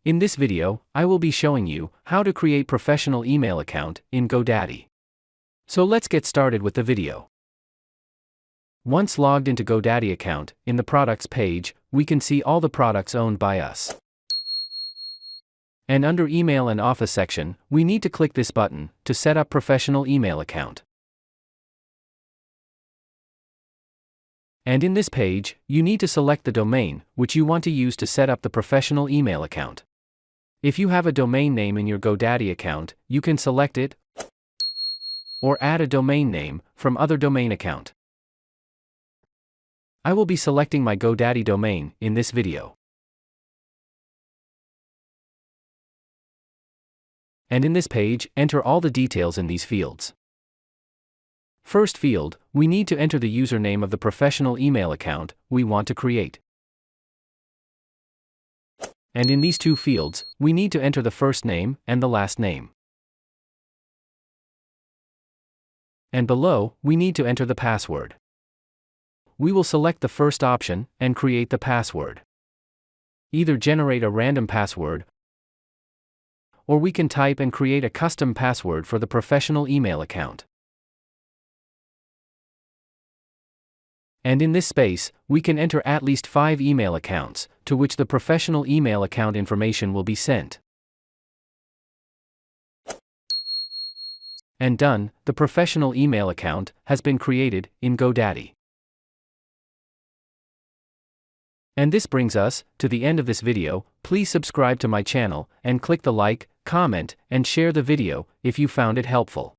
In this video, I will be showing you how to create professional email account in GoDaddy. So let's get started with the video. Once logged into GoDaddy account, in the products page, we can see all the products owned by us. And under email and office section, we need to click this button to set up professional email account. And in this page, you need to select the domain which you want to use to set up the professional email account. If you have a domain name in your GoDaddy account, you can select it or add a domain name from other domain account. I will be selecting my GoDaddy domain in this video. And in this page, enter all the details in these fields. First field, we need to enter the username of the professional email account we want to create. And in these two fields, we need to enter the first name and the last name. And below, we need to enter the password. We will select the first option and create the password. Either generate a random password, or we can type and create a custom password for the professional email account. And in this space, we can enter at least 5 email accounts, to which the professional email account information will be sent. And done, the professional email account has been created in GoDaddy. And this brings us to the end of this video. Please subscribe to my channel and click the like, comment, and share the video if you found it helpful.